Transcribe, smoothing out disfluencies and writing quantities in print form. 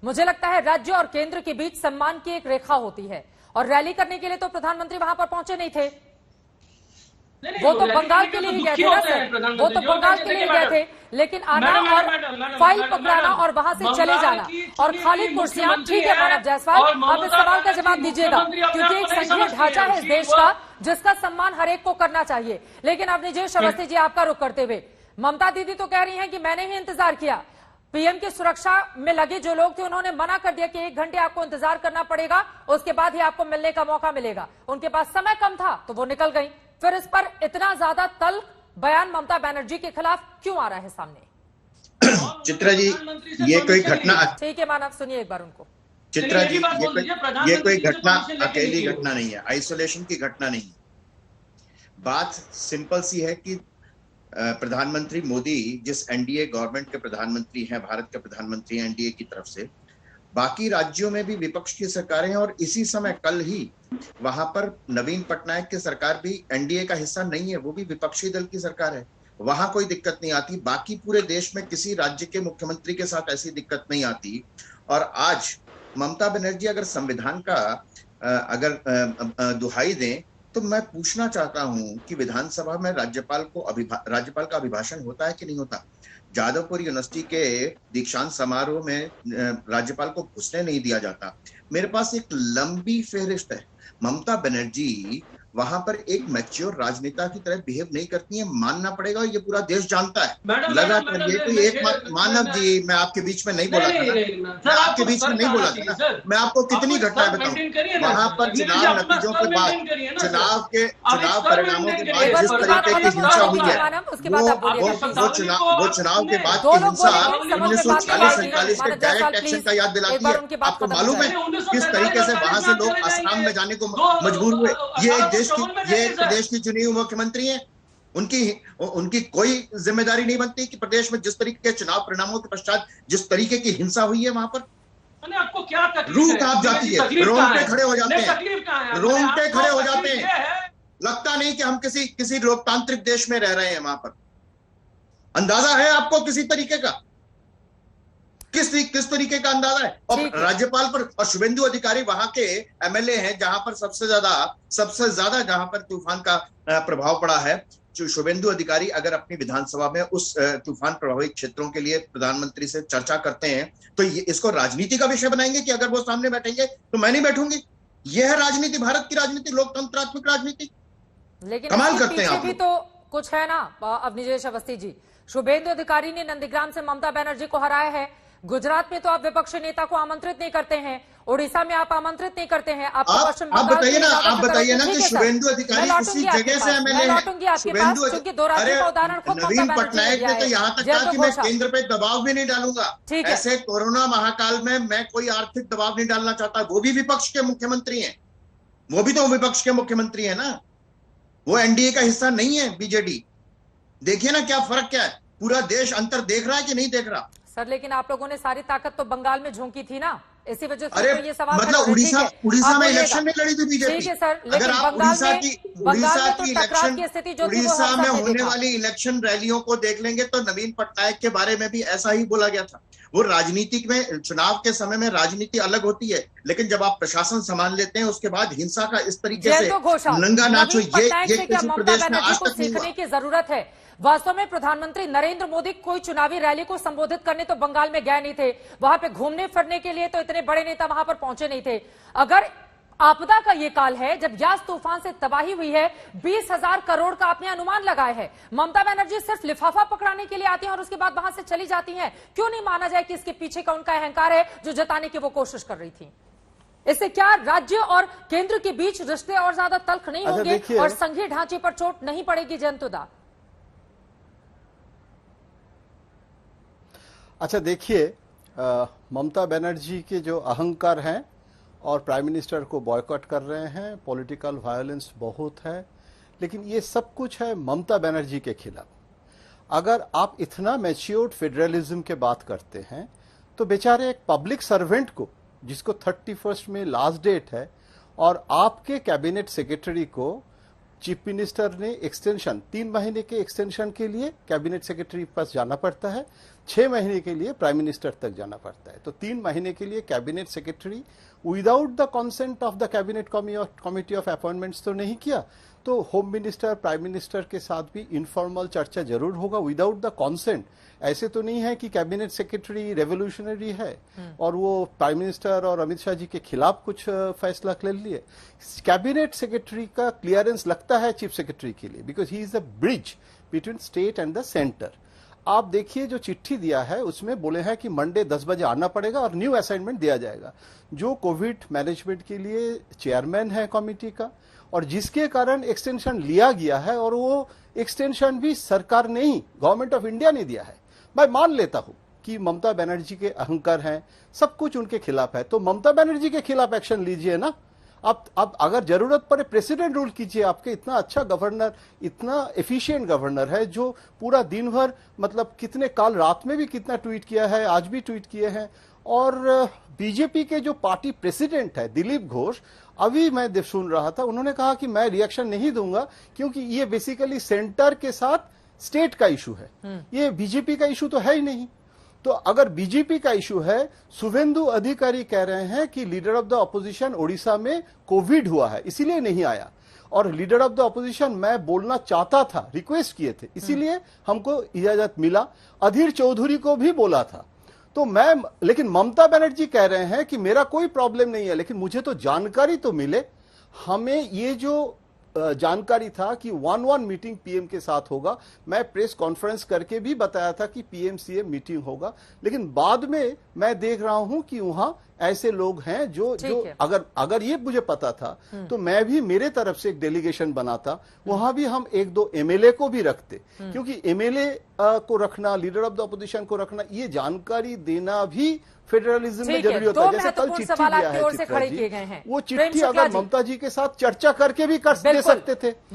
मुझे लगता है राज्य और केंद्र के बीच सम्मान की एक रेखा होती है, और रैली करने के लिए तो प्रधानमंत्री वहां पर पहुंचे नहीं थे। वो तो बंगाल के लिए ही गए थे ना सर, वो तो बंगाल के लिए गए थे, लेकिन आना और फाइल पकड़ाना और वहां से चले जाना और खाली कुर्सियां, ठीक है मानव जायसवाल, आप इस सवाल का जवाब दीजिएगा, क्योंकि एक संघीय ढांचा है इस देश का जिसका सम्मान हर एक को करना चाहिए। लेकिन अवनीश अवस्थी जी, आपका रुख करते हुए, ममता दीदी तो कह रही हैं कि मैंने ही इंतजार किया, पीएम की सुरक्षा में लगे जो लोग थे उन्होंने मना कर दिया कि 1 घंटे आपको इंतजार करना पड़ेगा, उसके बाद ही आपको मिलने का मौका मिलेगा। उनके पास समय कम था तो वो निकल गई। फिर इस पर इतना ज्यादा तल्ख बयान ममता बनर्जी के खिलाफ क्यों आ रहा है सामने? चित्रा जी, ये कोई घटना, ठीक है मानव, सुनिए एक बार उनको। चित्रा जी, ये कोई घटना अकेली घटना नहीं है, आइसोलेशन की घटना नहीं है। बात सिंपल सी है कि प्रधानमंत्री मोदी जिस एनडीए गवर्नमेंट के प्रधानमंत्री हैं, भारत के प्रधानमंत्री एनडीए की तरफ से, बाकी राज्यों में भी विपक्ष की सरकारें हैं, और इसी समय कल ही वहां पर नवीन पटनायक की सरकार भी एनडीए का हिस्सा नहीं है, वो भी विपक्षी दल की सरकार है, वहां कोई दिक्कत नहीं आती। बाकी पूरे देश में किसी राज्य के मुख्यमंत्री के साथ ऐसी दिक्कत नहीं आती। और आज ममता बनर्जी अगर संविधान का अगर दुहाई दें तो मैं पूछना चाहता हूं कि विधानसभा में राज्यपाल का अभिभाषण होता है कि नहीं होता? जादवपुर यूनिवर्सिटी के दीक्षांत समारोह में राज्यपाल को घुसने नहीं दिया जाता। मेरे पास एक लंबी फेहरिस्त है। ममता बनर्जी वहां पर एक मैच्योर राजनेता की तरह बिहेव नहीं करती है, मानना पड़ेगा, ये पूरा देश जानता है। लगातार ये कोई एक मानव जी, मैं आपके बीच में नहीं बोला था ना, मैं आपके बीच में नहीं बोला था ना, मैं आपको कितनी घटनाएं बताऊं। वहां पर चुनाव नतीजों के बाद, चुनाव परिणामों के बाद जिस तरीके की हिंसा हुई है, वो चुनाव के बाद की हिंसा 1940-41 के डायरेक्ट एक्शन का याद दिलाती है। आपको मालूम है किस तरीके से वहां से लोग असम में जाने को मजबूर हुए? ये प्रदेश की चुनी हुई मुख्यमंत्री हैं, उनकी कोई जिम्मेदारी नहीं बनती कि प्रदेश में जिस तरीके के चुनाव परिणामों के पश्चात जिस तरीके की हिंसा हुई है वहां पर आपको क्या रूह कांप जाती है, रोंगटे खड़े हो जाते हैं, रोंगटे खड़े हो जाते हैं। लगता नहीं कि हम किसी लोकतांत्रिक देश में रह रहे हैं। वहां पर अंदाजा है आपको किसी तरीके का, किस तरीके का अंदाजा है? और राज्यपाल पर, और शुभेंदु अधिकारी वहां के एमएलए हैं जहां पर सबसे ज्यादा जहां पर तूफान का प्रभाव पड़ा है। जो शुभेंदु अधिकारी अगर अपनी विधानसभा में उस तूफान प्रभावित क्षेत्रों के लिए प्रधानमंत्री से चर्चा करते हैं तो इसको राजनीति का विषय बनाएंगे कि अगर वो सामने बैठेंगे तो मैं नहीं बैठूंगी। यह है राजनीति, भारत की राजनीति, लोकतंत्रात्मक राजनीति। लेकिन कमाल करते हैं आप भी तो कुछ है ना अवनीश अवस्थी जी। शुभेंदु अधिकारी ने नंदीग्राम से ममता बनर्जी को हराया है। गुजरात में तो आप विपक्षी नेता को आमंत्रित नहीं करते हैं, उड़ीसा में आप आमंत्रित नहीं करते हैं। आप बताइए ना, आप बताइए ना कि शुभेंदु अधिकारी उसी जगह से एमएलए है। नवीन पटनायक ने तो यहाँ तक कहा कि मैं केंद्र पे दबाव भी नहीं डालूंगा। ऐसे कोरोना महाकाल में मैं कोई आर्थिक दबाव नहीं डालना चाहता। वो भी विपक्ष के मुख्यमंत्री हैं, वो भी तो विपक्ष के मुख्यमंत्री है ना, वो एनडीए का हिस्सा नहीं है बीजेडी। देखिए ना क्या फर्क क्या है, पूरा देश अंतर देख रहा है कि नहीं देख रहा? सर लेकिन आप लोगों ने सारी ताकत तो बंगाल में झोंकी थी ना, इसी वजह से तो ये सवाल मतलब उड़ीसा में इलेक्शन नहीं लड़ी थी बीजेपी। ठीक है सर, अगर आप उड़ीसा में होने वाली इलेक्शन रैलियों को देख लेंगे तो नवीन पटनायक के बारे में भी ऐसा ही बोला गया था। वो राजनीतिक में, चुनाव के समय में राजनीति अलग होती है, लेकिन जब आप प्रशासन संभाल लेते हैं उसके बाद हिंसा का इस तरीके से नंगा नाचो, ये किसी प्रदेश में आज तक नहीं हुआ। सीखने की जरूरत है। वास्तव में प्रधानमंत्री नरेंद्र मोदी कोई चुनावी रैली को संबोधित करने तो बंगाल में गए नहीं थे, वहां पे घूमने फिरने के लिए तो इतने बड़े नेता वहां पर पहुंचे नहीं थे। अगर आपदा का ये काल है जब यास तूफान से तबाही हुई है, 20,000 करोड़ का आपने अनुमान लगाया है, ममता बनर्जी सिर्फ लिफाफा पकड़ाने के लिए आती हैं और उसके बाद वहां से चली जाती हैं। क्यों नहीं माना जाए कि इसके पीछे का उनका अहंकार है जो जताने की वो कोशिश कर रही थी? इससे क्या राज्य और केंद्र के बीच रिश्ते और ज्यादा तल्ख नहीं होंगे और संघीय ढांचे पर चोट नहीं पड़ेगी? जयंतुदा, अच्छा देखिए, ममता बनर्जी के जो अहंकार हैं और प्राइम मिनिस्टर को बॉयकॉट कर रहे हैं, पॉलिटिकल वायलेंस बहुत है, लेकिन ये सब कुछ है ममता बनर्जी के खिलाफ। अगर आप इतना मैच्योर्ड फेडरलिज्म के बात करते हैं तो बेचारे एक पब्लिक सर्वेंट को, जिसको 31 में लास्ट डेट है, और आपके कैबिनेट सेक्रेटरी को चीफ मिनिस्टर ने एक्सटेंशन 3 महीने के एक्सटेंशन के लिए कैबिनेट सेक्रेटरी के पास जाना पड़ता है, 6 महीने के लिए प्राइम मिनिस्टर तक जाना पड़ता है। तो 3 महीने के लिए cabinet secretary without the consent of the cabinet committee of appointments तो नहीं किया, तो होम मिनिस्टर प्राइम मिनिस्टर के साथ भी इनफॉर्मल चर्चा जरूर होगा विदाउट द कंसेंट। ऐसे तो नहीं है कि कैबिनेट सेक्रेटरी रेवोल्यूशनरी है और वो प्राइम मिनिस्टर और अमित शाह जी के खिलाफ कुछ फैसला ले लिए। कैबिनेट सेक्रेटरी का क्लियरेंस लगता है चीफ सेक्रेटरी के लिए, because he is the bridge between state and the centre. आप देखिए जो चिट्ठी दिया है उसमें बोले हैं कि मंडे 10 बजे आना पड़ेगा और न्यू असाइनमेंट दिया जाएगा। जो कोविड मैनेजमेंट के लिए चेयरमैन है कमिटी का और जिसके कारण एक्सटेंशन लिया गया है, और वो एक्सटेंशन भी सरकार ने ही, गवर्नमेंट ऑफ इंडिया ने दिया है। मैं मान लेता हूं कि ममता बनर्जी के अहंकार हैं, सब कुछ उनके खिलाफ है, तो ममता बनर्जी के खिलाफ एक्शन लीजिए ना। आप अगर जरूरत पड़े प्रेसिडेंट रूल कीजिए। आपके इतना अच्छा गवर्नर, इतना एफिशिएंट गवर्नर है जो पूरा दिन भर, मतलब कितने काल रात में भी कितना ट्वीट किया है, आज भी ट्वीट किए हैं। और बीजेपी के जो पार्टी प्रेसिडेंट है दिलीप घोष, अभी मैं सुन रहा था, उन्होंने कहा कि मैं रिएक्शन नहीं दूंगा क्योंकि ये बेसिकली सेंटर के साथ स्टेट का इशू है, ये बीजेपी का इशू तो है ही नहीं। तो अगर बीजेपी का इशू है, शुभेंदु अधिकारी कह रहे हैं कि leader of the opposition Odisha में कोविड हुआ है इसीलिए नहीं आया, और लीडर ऑफ द ऑपोजिशन मैं बोलना चाहता था, रिक्वेस्ट किए थे, इसीलिए हमको इजाजत मिला। अधीर चौधरी को भी बोला था। तो लेकिन ममता बनर्जी कह रहे हैं कि मेरा कोई प्रॉब्लम नहीं है, लेकिन मुझे तो जानकारी तो मिले। हमें ये जो जानकारी था कि 1-1 मीटिंग पीएम के साथ होगा, मैं प्रेस कॉन्फ्रेंस करके भी बताया था कि पीएम सीएम मीटिंग होगा, लेकिन बाद में मैं देख रहा हूं कि वहां ऐसे लोग हैं जो अगर ये मुझे पता था तो मैं भी मेरे तरफ से एक डेलीगेशन बनाता, वहां भी हम 1-2 एमएलए को भी रखते, क्योंकि एमएलए को रखना, लीडर ऑफ द अपोजिशन को रखना, ये जानकारी देना भी फेडरलिज्म में जरूरी होता है। जैसे कल चिट्ठी दिया है चित्रा जी, वो चिट्ठी अगर ममता जी के साथ चर्चा करके भी कर दे सकते थे।